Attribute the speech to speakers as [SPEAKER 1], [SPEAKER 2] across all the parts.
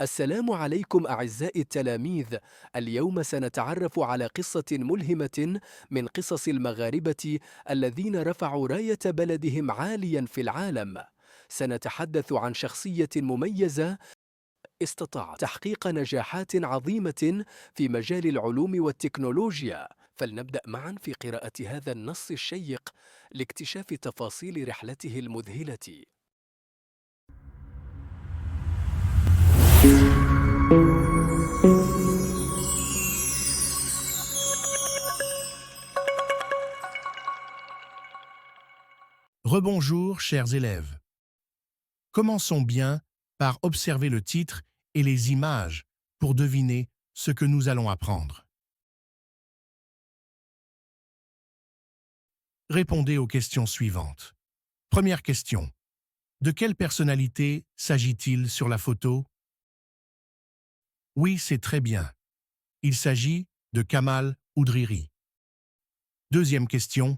[SPEAKER 1] السلام عليكم أعزائي التلاميذ. اليوم سنتعرف على قصة ملهمة من قصص المغاربة الذين رفعوا راية بلدهم عاليا في العالم. سنتحدث عن شخصية مميزة استطاعت تحقيق نجاحات عظيمة في مجال العلوم والتكنولوجيا. فلنبدأ معا في قراءة هذا النص الشيق لاكتشاف تفاصيل رحلته المذهلة.
[SPEAKER 2] Rebonjour, chers élèves. Commençons bien par observer le titre et les images pour deviner ce que nous allons apprendre. Répondez aux questions suivantes. Première question. De quelle personnalité s'agit-il sur la photo? Oui, c'est très bien. Il s'agit de Kamal Oudriri. Deuxième question.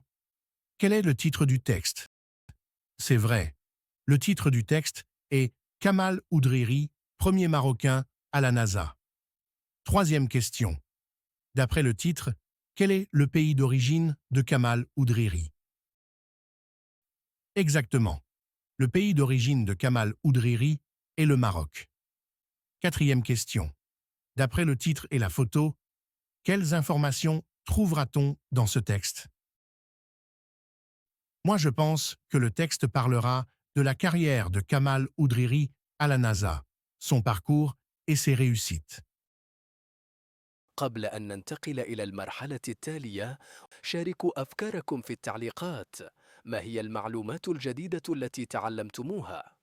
[SPEAKER 2] Quel est le titre du texte? C'est vrai. Le titre du texte est Kamal Oudriri, premier Marocain à la NASA. Troisième question. D'après le titre, quel est le pays d'origine de Kamal Oudriri? Exactement. Le pays d'origine de Kamal Oudriri est le Maroc. Quatrième question. D'après le titre et la photo, quelles informations trouvera-t-on dans ce texte? Moi, je pense que le texte parlera de la carrière de Kamal Oudriri à la NASA, son parcours et ses réussites.
[SPEAKER 1] قبل أن ننتقل إلى المرحلة التالية، شاركوا أفكاركم في التعليقات. ما هي المعلومات الجديدة التي تعلمتموها؟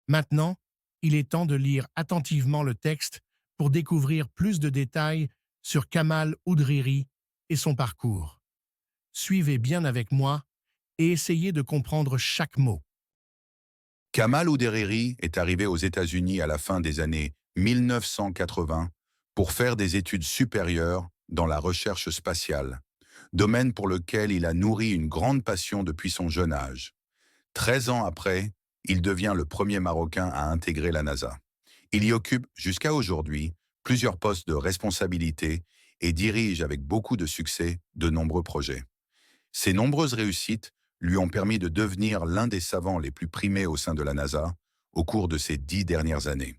[SPEAKER 2] Maintenant, il est temps de lire attentivement le texte pour découvrir plus de détails sur Kamal Oudriri et son parcours. Suivez bien avec moi et essayez de comprendre chaque mot.
[SPEAKER 3] Kamal Oudriri est arrivé aux États-Unis à la fin des années 1980 pour faire des études supérieures dans la recherche spatiale, domaine pour lequel il a nourri une grande passion depuis son jeune âge. 13 ans après, il devient le premier Marocain à intégrer la NASA. Il y occupe jusqu'à aujourd'hui plusieurs postes de responsabilité et dirige avec beaucoup de succès de nombreux projets. Ses nombreuses réussites lui ont permis de devenir l'un des savants les plus primés au sein de la NASA au cours de ces 10 dernières années.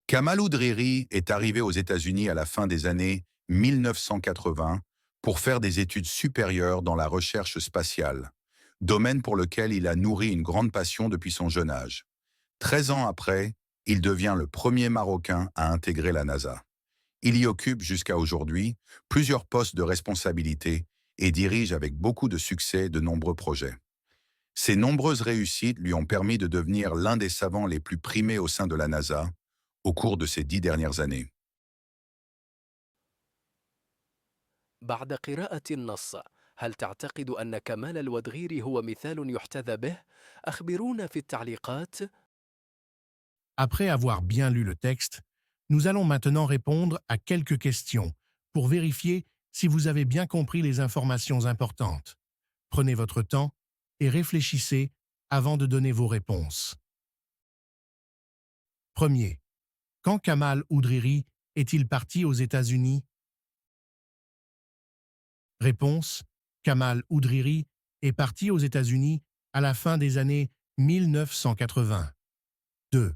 [SPEAKER 3] Kamal Oudriri est arrivé aux États-Unis à la fin des années 1980 pour faire des études supérieures dans la recherche spatiale, domaine pour lequel il a nourri une grande passion depuis son jeune âge. 13 ans après, il devient le premier Marocain à intégrer la NASA. Il y occupe jusqu'à aujourd'hui plusieurs postes de responsabilité et dirige avec beaucoup de succès de nombreux projets. Ses nombreuses réussites lui ont permis de devenir l'un des savants les plus primés au sein de la NASA au cours de ces 10 dernières années.
[SPEAKER 1] بعد قراءة النص، هل تعتقد أن كمال الودغيري هو مثال يحتذى به؟ أخبرونا في التعليقات.
[SPEAKER 2] Après avoir bien lu le texte, nous allons maintenant répondre à quelques questions pour vérifier si vous avez bien compris les informations importantes. Prenez votre temps et réfléchissez avant de donner vos réponses. Premier. Quand Kamal Oudriri est-il parti aux États-Unis? Réponse. Kamal Oudriri est parti aux États-Unis à la fin des années 1980. 2.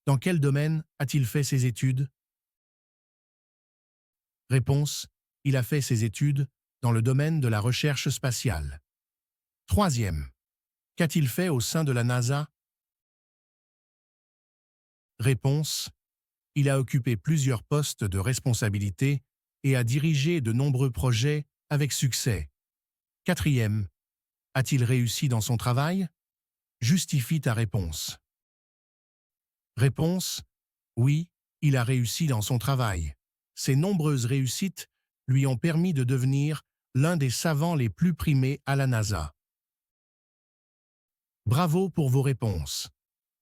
[SPEAKER 2] Dans quel domaine a-t-il fait ses études? Réponse. Il a fait ses études dans le domaine de la recherche spatiale. Troisième. Qu'a-t-il fait au sein de la NASA? Réponse. Il a occupé plusieurs postes de responsabilité et a dirigé de nombreux projets avec succès. Quatrième. A-t-il réussi dans son travail? Justifie ta réponse. Réponse. Oui, il a réussi dans son travail. Ses nombreuses réussites lui ont permis de devenir l'un des savants les plus primés à la NASA. Bravo pour vos réponses.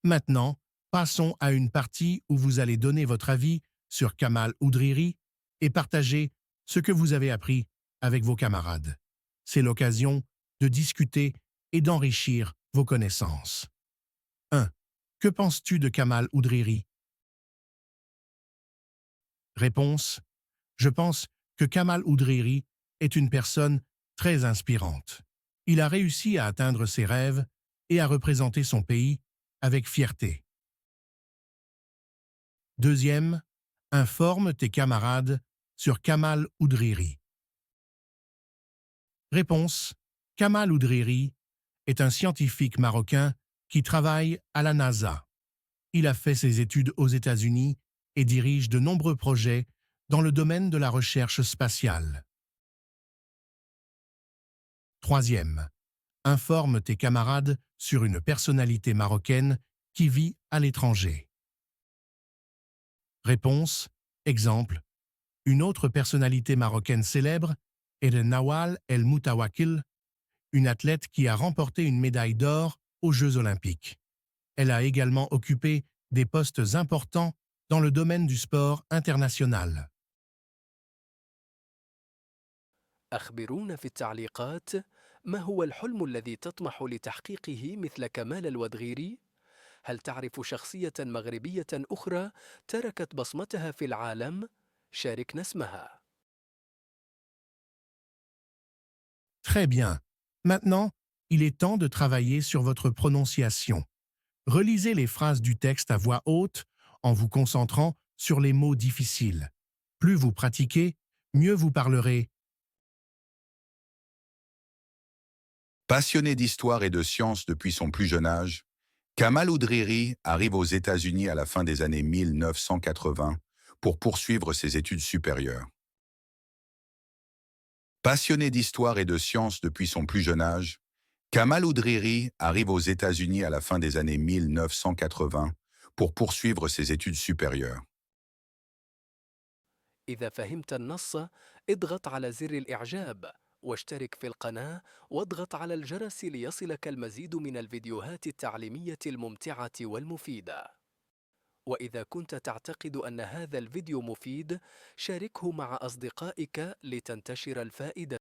[SPEAKER 2] Maintenant, passons à une partie où vous allez donner votre avis sur Kamal Oudriri et partager ce que vous avez appris avec vos camarades. C'est l'occasion de discuter et d'enrichir vos connaissances. 1. Que penses-tu de Kamal Oudriri? Réponse. Je pense que Kamal Oudriri est une personne très inspirante. Il a réussi à atteindre ses rêves et à représenter son pays avec fierté. Deuxième, informe tes camarades sur Kamal Oudriri. Réponse. Kamal Oudriri est un scientifique marocain qui travaille à la NASA. Il a fait ses études aux États-Unis et dirige de nombreux projets dans le domaine de la recherche spatiale. Troisième, informe tes camarades sur une personnalité marocaine qui vit à l'étranger. Réponse. Exemple. Une autre personnalité marocaine célèbre est le Nawal El Moutawakil, une athlète qui a remporté une médaille d'or aux Jeux olympiques. Elle a également occupé des postes importants dans le domaine du sport international.
[SPEAKER 1] أخبرونا في التعليقات ما هو الحلم الذي تطمح لتحقيقه مثل كمال الودغيري؟ هل تعرف شخصية مغربية أخرى تركت بصمتها في العالم؟ شاركنا اسمها.
[SPEAKER 2] Très bien. Maintenant, il est temps de travailler sur votre prononciation. Relisez les phrases du texte à voix haute en vous concentrant sur les mots difficiles. Plus vous pratiquez, mieux vous parlerez.
[SPEAKER 3] Passionné d'histoire et de sciences depuis son plus jeune âge, Kamal Oudriri arrive aux États-Unis à la fin des années 1980 pour poursuivre ses études supérieures. Passionné d'histoire et de sciences depuis son plus jeune âge, Kamal Oudriri arrive aux États-Unis à la fin des années 1980 pour poursuivre ses études supérieures.
[SPEAKER 1] إذا فهمت النص اضغط على زر الإعجاب واشترك في القناة واضغط على الجرس ليصلك المزيد من الفيديوهات التعليمية الممتعة والمفيدة. وإذا كنت تعتقد أن هذا الفيديو مفيد شاركه مع أصدقائك لتنتشر الفائدة.